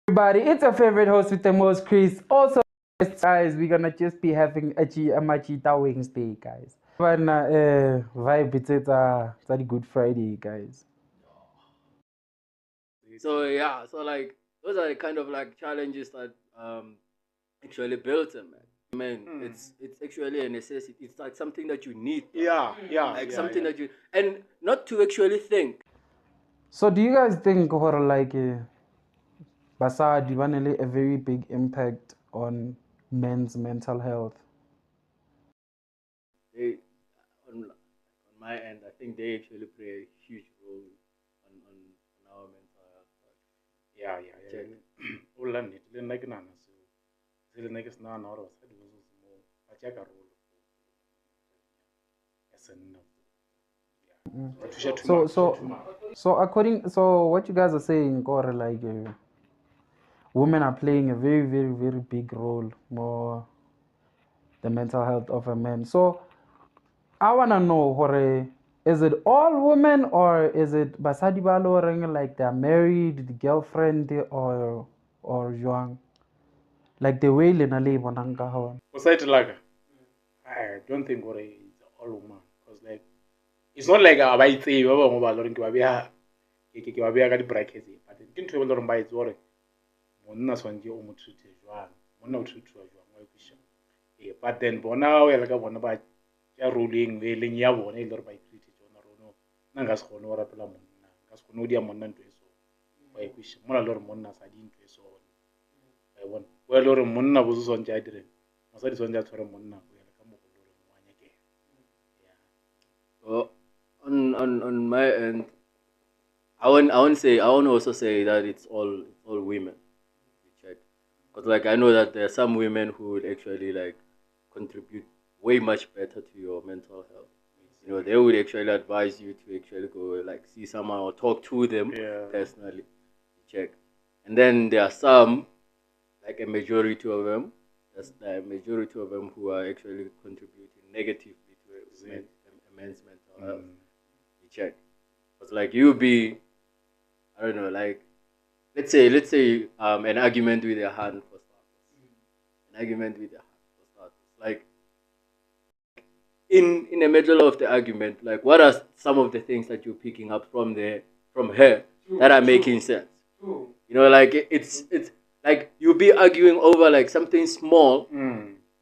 Everybody, it's your favorite host with the most, Chris. Also, guys, we're gonna just be having a Machita Wednesday, guys. But vibe, it's a Good Friday, guys. So yeah, so like those are the kind of like challenges that actually built him, man. It's actually a necessity. It's like something that you need. Like something that you and not to actually think. So, do you guys think, or like, Basadi Vanele a very big impact on men's mental health? They on my end, I think they actually play a huge role on our mental health. Check. Ulandit le nna ke nana seo se le nna ke sena nana gore basadi ba se mo ba tšea karolo ya senna ba thuša So what you guys are saying, or like, women are playing a very, very, very big role more the mental health of a man. So I wanna know, Hore, is it all women or is it basadi ba loreng like they're married, the girlfriend or young? Like the way Lena le bonang ka hona. society like I don't think gore it's all woman because like it's not like ba itsebe ba bangwe ba loreng ke ba beya ke ba beya ka di-brackets but ke ntho e ba loreng ba itse gore monna tshwanetse o mo treate jwang monna o treatiwa jwang wa ikwisha but then bona o ya le ka bona ba tšea role e nngwe e leng ya bona e le gore ba itreate tsona rono nna nka se kgone go rapela monna nka se kgone go dia monna ntho e so wa ikwisha mola le gore monna sa di ntho e so wa e bona o ya le gore monna bo se tshwanetse a dire mosadi tshwanetse a tshware monna go ya le ka mogolo gore wa nyakega So on my end, I won't also say that it's all women. Check. Because like I know that there are some women who would actually like contribute way much better to your mental health. You know, they would actually advise you to actually go like see someone or talk to them personally. Check. And then there are some, like a majority of them, that's the majority of them who are actually contributing negatively to a man's mental health. You check. Because like you be, I don't know, like let's say an argument with your hand for starters. An argument with your hand for starters. Like in the middle of the argument, like what are some of the things that you're picking up from her that are making sense? You know, like it's like you'll be arguing over like something small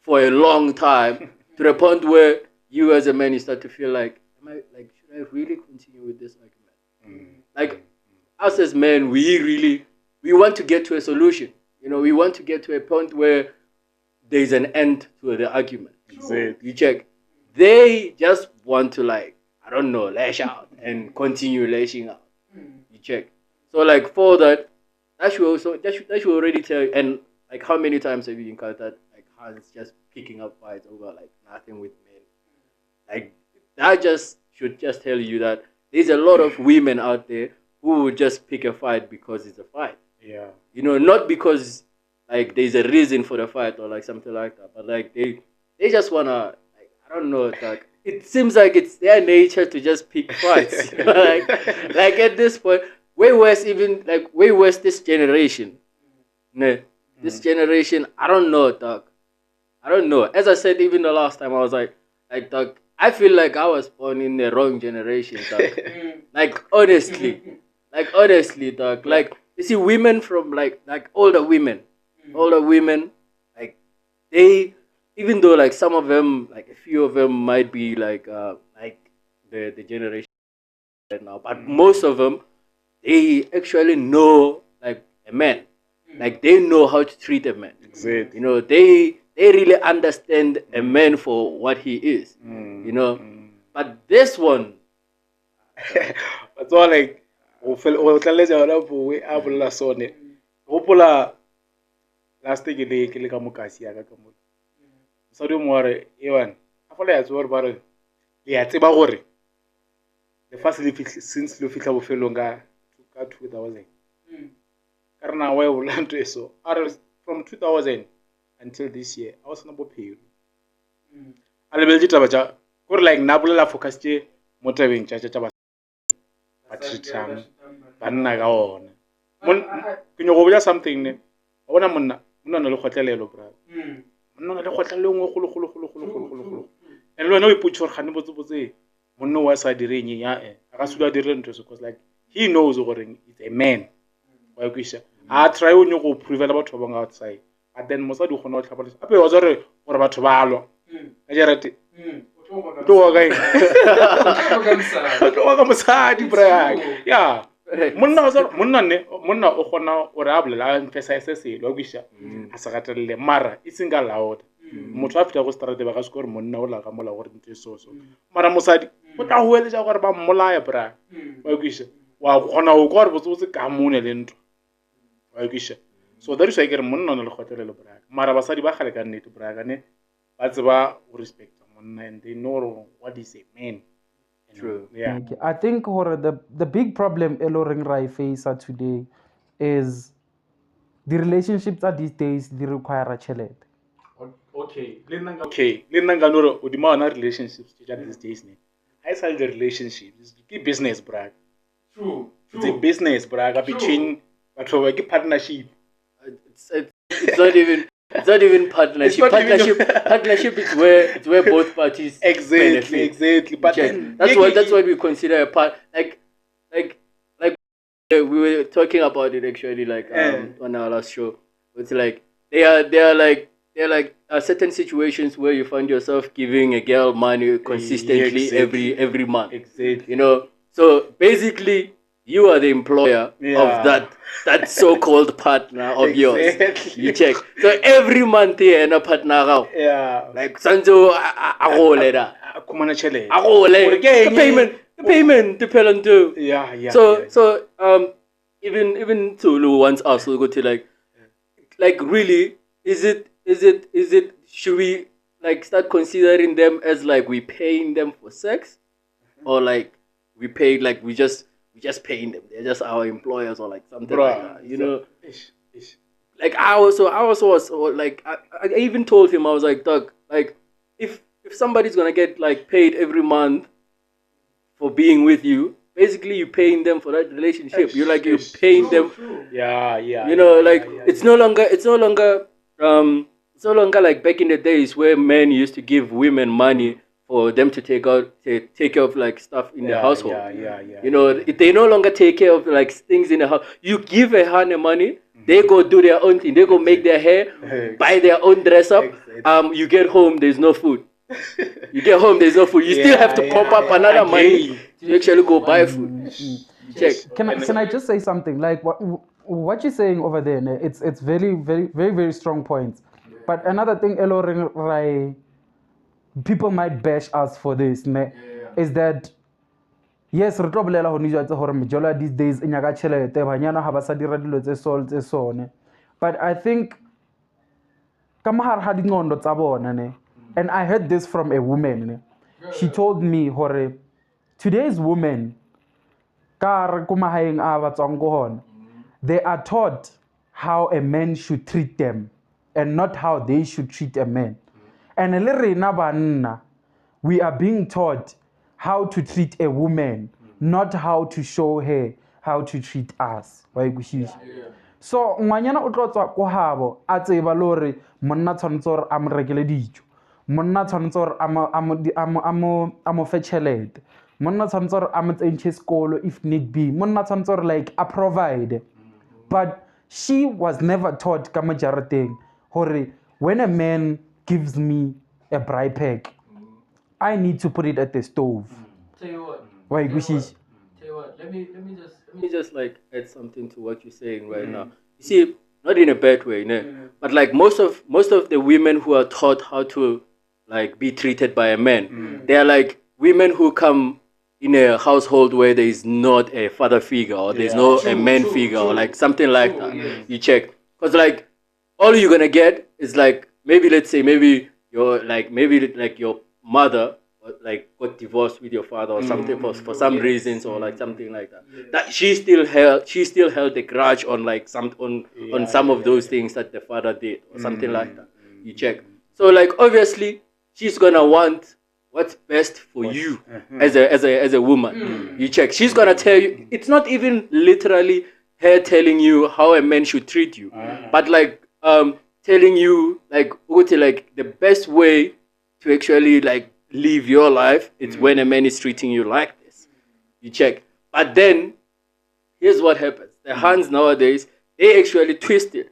for a long time to the point where you as a man you start to feel like, am I like should I really continue with this argument? Like us as men, we want to get to a solution. You know, we want to get to a point where there's an end to the argument. You check. They just want to like, I don't know, lash out and continue lashing out. You check. So like for that, that should already tell you. And like how many times have you encountered like hands just picking up fights over like nothing with men? Like that just should just tell you that there's a lot of women out there who would just pick a fight because it's a fight. yeah You know, not because like there's a reason for the fight or like something like that, but like they just wanna like I don't know like it seems like it's their nature to just pick fights. You know, like at this point, way worse this generation. Nah, this generation, I don't know, dog. I don't know. As I said, even the last time, I was like, dog, I feel like I was born in the wrong generation, dog. like honestly, dog. Like you see, women from like older women, like they, even though like some of them, like a few of them might be like the generation right now, but most of them, they actually know like a man, like they know how to treat a man. exactly You know, they really understand a man for what he is. You know, but this one, that's all like o tlaletsa yona boe a bolela sone gopola last ke le ka mokasi ya ka mo mosadi mo re ewan a fola ya tsore ba re le ya tseba gore le fa se le since le fitla bofelong ka 2000 ka re na wa e bolela ntho e so are from 2000 until this year I was na bophelo a lebeletse taba tša gore like na bolela focus tše mo tabeng tša ba treatang banna ka ona Ke nyo go botsa something ne. O bona monna na le kgotlelelo bra. Monna na le kgotlelelo ngwe golo. And lo no iputsa gore gane botse monna wa sa direng ya a ka sula dire ntwe so cause like he knows gore it's a man. Wa ikwisha. A try o nyo go prove la batho ba bang outside. But then mosadi go no tlhapa. Ape wa gore batho ba alwa. Ka jarate. To wa gae. To wa ka mosadi bra. Yeah. Monna o gona o re a bolela emphasize se lo kwisha a sa gatelele mara e singa loud motho a fita go strate ba ga se gore monna o la ga mola gore ntse so mara mosadi o tla ho eletsa gore ba mmolaya bra wa kwisha wa gona o gore botse ka mone le ntwa wa kwisha so that is why ke re monna o le kgotlelelo bra mara basadi ba gale ka nnete bra ka ne ba tseba go respect monna and they know what is a man. True. Yeah. I think the big problem Eloring Rai face today is the relationships at these days they require a chelet. Okay. Linanga no udima relationships these days ne. I say the relationships. It's a business, bra. True. It's a business, bra, between partnership. It's not even partnership. Partnership is where both parties benefit. Exactly. But that's what we consider a part. Like we were talking about it actually on our last show. It's like there are like certain situations where you find yourself giving a girl money consistently every month. Exactly. You know, so basically you are the employer of that so-called partner of yours. You check. So every month here and a partner. Yeah. Like Sanjo Agoleda. The payment depend too. Yeah. So even Tulu wants us to go to like really is it should we like start considering them as like we paying them for sex or like we pay like we just paying them, they're just our employers or like something like that, you know. Like I also was like I even told him, I was like, Doug, like if somebody's gonna get like paid every month for being with you, basically you're paying them for that relationship. You're paying them. Yeah. You know, like it's no longer like back in the days where men used to give women money for them to take care of like stuff in the household. Yeah. You know, they no longer take care of like things in the house. You give a honey money, they go do their own thing. They go make their hair, buy their own dress up. You get home, there's no food. You still have to pop up another money to actually go buy food. Check. Can I just say something? Like what you're saying over there, ne? It's very, very, very, very strong points. But another thing, Eloring, people might bash us for this, ne? Is that yes, re tlo bolela ho nijwa tse hore mejolo these days e nyaka tšhelete banyana ha ba sa dira dilo tse sol tse sone. But I think ka mahar ha dingondo tsa bona, ne? And I heard this from a woman, ne? She told me hore today's women ka re ko mahaeng a ba tswang ko hona, they are taught how a man should treat them and not how they should treat a man. And le rena banna, we are being taught how to treat a woman, not how to show her how to treat us. So ngwanyana o tlo tswa ko habo a tseba lore monna tshwanetse gore a mo rekele dijo, monna tshwanetse gore a mo fe tšhelete, monna tshwanetse gore a mo tsentšhe sekolo if need be, monna tshwanetse gore like a provide. But she was never taught ka mo jarateng hore when a man gives me a braai pack, I need to put it at the stove. Tell you what. Let me just like add something to what you're saying right now. You see, not in a bad way, but like most of the women who are taught how to like be treated by a man, they are like women who come in a household where there is not a father figure or there's no a man figure or like something like that. You check, because like all you're gonna get is like maybe your mother like got divorced with your father or something for some reasons or like something like that. That she still held a grudge on like some of those things that the father did or something like that. You check. So like obviously she's gonna want what's best for you as a woman. You check. She's gonna tell you. It's not even literally her telling you how a man should treat you, but like telling you like the best way to actually like live your life is when a man is treating you like this. You check. But then here's what happens. The hands nowadays, they actually twist it.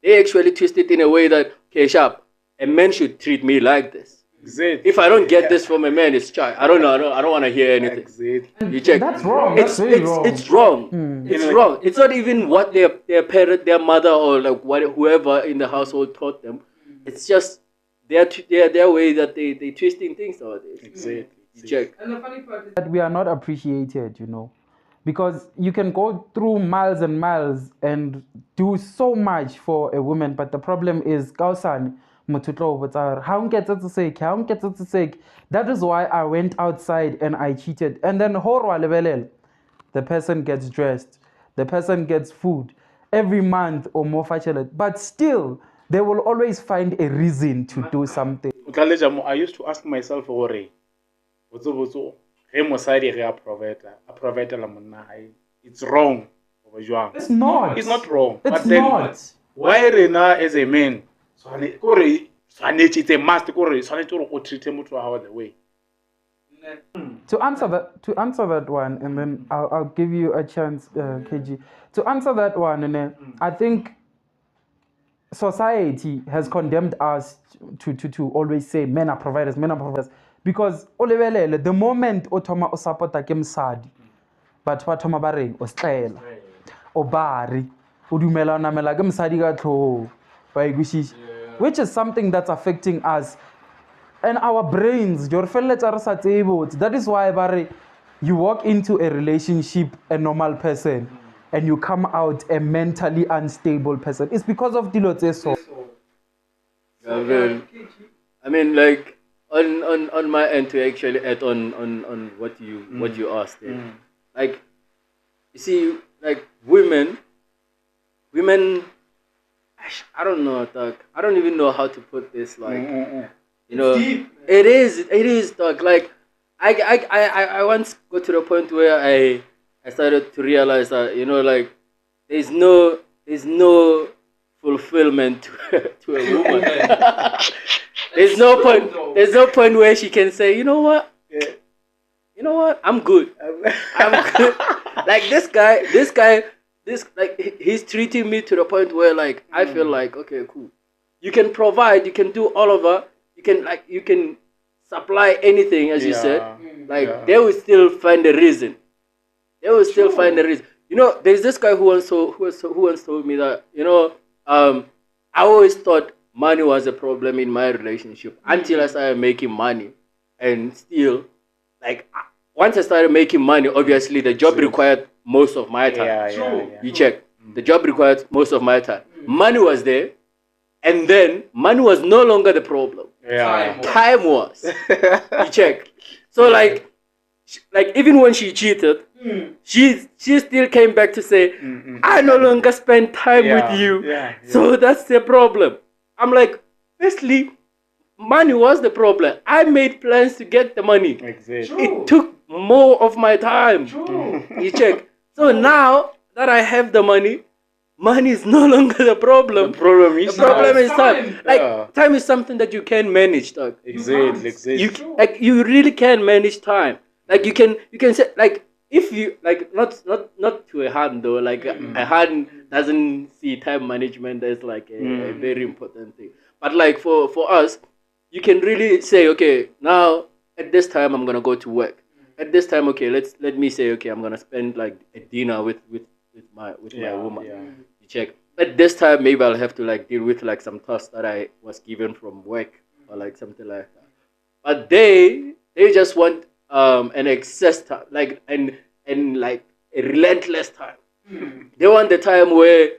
They actually twist it in a way that, okay, sharp, a man should treat me like this. Exactly. If I don't get this from a man, it's child. I don't know. I don't want to hear anything. Exactly. You check. That's wrong. It's That's very wrong. It's wrong. It's wrong. It's not even what their parent, their mother, or like whoever in the household taught them. It's just their way that they twisting things nowadays. Exactly. You check. And the funny part is that we are not appreciated, you know, because you can go through miles and miles and do so much for a woman, but the problem is, that is why I went outside and I cheated. And then the person gets dressed, the person gets food every month or more, but still they will always find a reason to do something. I used to ask myself, it's wrong. It's not. It's not wrong. It's But then, not. why Rena as a man? It's a must. Treat him the way. To answer that one, and then I'll give you a chance, KG. To answer that one, I think society has condemned us to always say men are providers, because the moment otoma osapota ke msadi, but bathoma ba reng o stela o bari o dumela na mela ke msadi ka tlho ba igushisha, which is something that's affecting us and our brains. That is why you walk into a relationship a normal person and you come out a mentally unstable person. It's because of Diloteso. I mean, like on my end, to actually add on what you asked there. Like, you see, like women, I don't know, dog. I don't even know how to put this. Like, you know, it is, dog. Like, I once got to the point where I started to realize that, you know, like, there's no fulfillment to a woman. There's no point where she can say, you know what, I'm good. I'm good. Like this guy, like he's treating me to the point where like I feel like, okay, cool. You can provide, you can do all of that. You can supply anything, as you said. Like they will still find a reason. You know, there's this guy who once told me that, you know, I always thought money was a problem in my relationship until I started making money. And still, like, once I started making money, obviously the job required most of my time. You check. The job required most of my time. Money was there, and then money was no longer the problem. Time was. You check. So like even when she cheated, she still came back to say, I no longer spend time with you. So that's the problem. I'm like, firstly, money was the problem. I made plans to get the money. Exactly. It took more of my time. You check. So now that I have the money is no longer the problem. The problem is time. Like, time is something that you can manage, dog. Exactly. You really can manage time. Like you can say, like, if you like, not to a hand though, like a hand doesn't see time management as like a very important thing. But like for us, you can really say, okay, now at this time I'm gonna go to work. At this time, okay, let me say, okay, I'm gonna spend like a dinner with my woman. You check. At this time, maybe I'll have to like deal with like some tasks that I was given from work or like something like that. But they just want an excess time, like and like a relentless time. They want the time where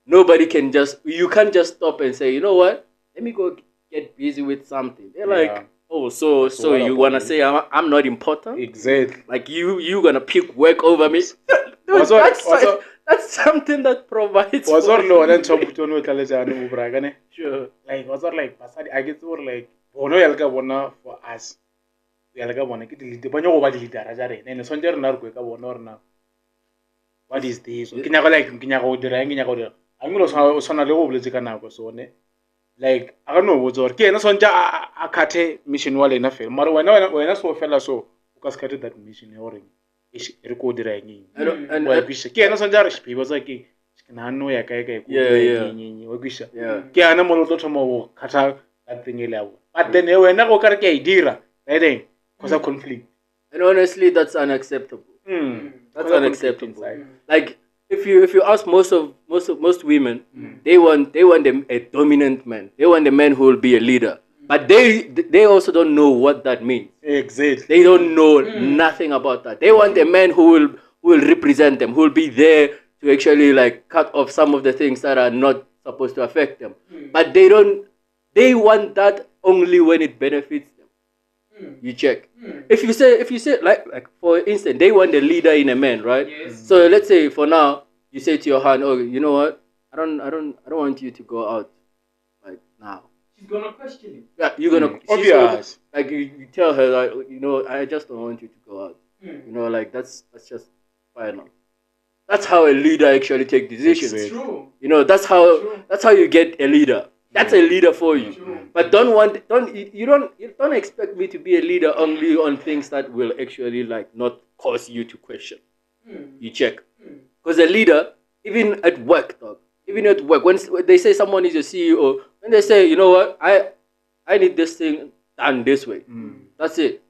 you can't just stop and say, you know what, let me go get busy with something. They're like, oh, so you wanna say I'm not important? Exactly. Like you gonna pick work over me? Dude, that's something that provides. Was all for and sure. Like was all like I get to like bono yalga bona for us. Yalga bona ke di banyo ba di dara jare. Ne sonjer na go ka bona rena. what is this? Ke nyaka like ke nyaka go dira eng, ke nyaka go dira. A ngelo o swana le go boletse ka nako so ne. Like I don't know what's or ke ena sonja a khathe mission wa lena fela. Mara wena so fela so o ka skate that mission e hore e re go dira eng. And Wa kwisha. Ke ena sonja re shipe ba ke na no ya kae kae go dira eng wa kwisha. Ke ana mo lo thoma go khatha that thing e level. But then wena go ka re ke a dira. Right? Cause a conflict. And honestly, that's unacceptable. That's unacceptable. Like if you ask most women, they want a dominant man. They want a man who will be a leader. But they also don't know what that means. Exactly. They don't know nothing about that. They want a man who will represent them, who will be there to actually like cut off some of the things that are not supposed to affect them. But they don't. They want that only when it benefits them. You check. If you say like for instance, they want a leader in a man, right? Yes. So let's say for now you say to your hand, oh, you know what? I don't want you to go out like now. She's gonna question it. Yeah, you're gonna Obvious. like you tell her like, you know, I just don't want you to go out. You know, like that's just final. That's how a leader actually take decisions. Exactly. True. You know, that's how you get a leader. That's a leader for you. True. But you don't expect me to be a leader only on things that will actually like not cause you to question. You check. Because a leader, even at work, dog, even at work, when they say someone is your CEO, when they say, you know what, I need this thing done this way. That's it.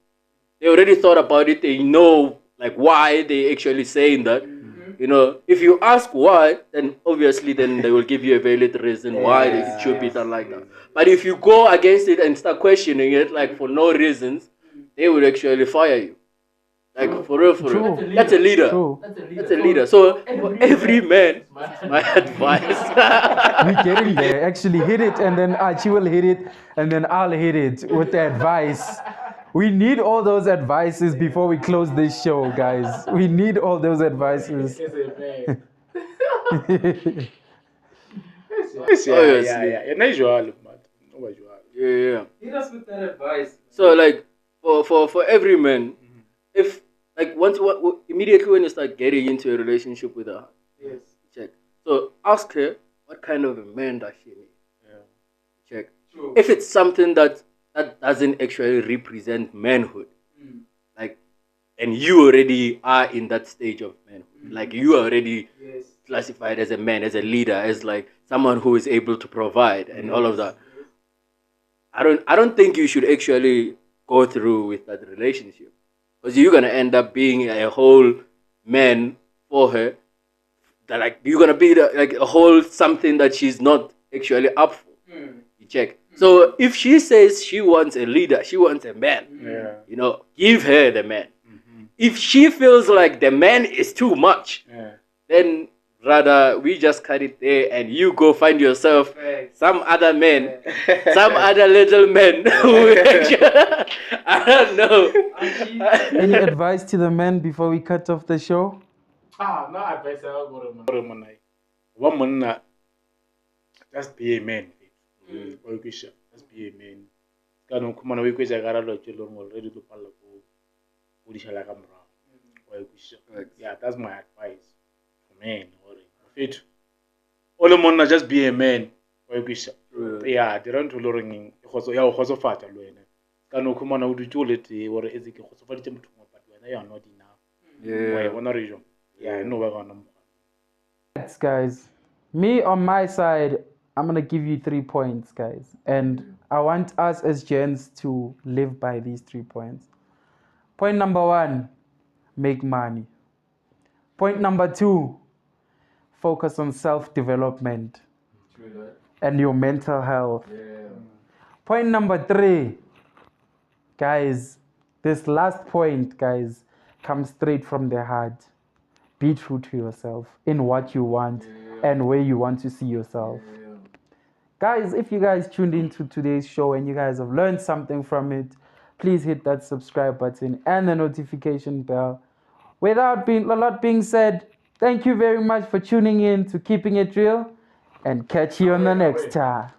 They already thought about it. They know like why they actually saying that. You know, if you ask why, then obviously then they will give you a valid reason why it should be done like that. But if you go against it and start questioning it like for no reasons, they will actually fire you. Like for real. That's a leader. True. That's a leader. So for every man, my advice. We're getting there. Actually, hit it, and then Archie will hit it, and then I'll hit it with the advice. We need all those advices before we close this show, guys. We need all those advices. Yeah. Not usual, man. No usual. Yeah. Hit us with that advice. So like for every man, if like immediately when you start getting into a relationship with her, Yes. check. So ask her what kind of a man does she need. Check. True. If it's something that doesn't actually represent manhood, like, and you already are in that stage of manhood, like you are already classified as a man, as a leader, as like someone who is able to provide and all of that. I don't think you should actually go through with that relationship, because you're gonna end up being a whole man for her. That like you're gonna be like a whole something that she's not actually up for. You check. So if she says she wants a leader, she wants a man, you know, give her the man. If she feels like the man is too much, then rather we just cut it there and you go find yourself some other man, some other little man who actually, I don't know. Any advice to the men before we cut off the show? No advice. One man, just be a man. Just be a man. Kano kumana we kweza gara lo chelo already to pala ko udishala kamra. Yeah, that's my advice for men. Fit. All man just be a man. Yeah, they don't learning. Because ya go fata lo ene. Kano kumana udujolete or ezike go fata mtu but when you are not enough. Yeah. Why region? Yeah, I know we're gonna. Yes, guys. Me on my side, I'm gonna give you 3 points, guys, and I want us as gents to live by these 3 points. Point number 1, make money. Point number 2, focus on self-development and your mental health. Point number 3, guys, this last point, guys, comes straight from the heart. Be true to yourself in what you want and where you want to see yourself. Guys, if you guys tuned into today's show and you guys have learned something from it, please hit that subscribe button and the notification bell. Without a lot being said, thank you very much for tuning in to Keeping It Real, and catch you on the next time.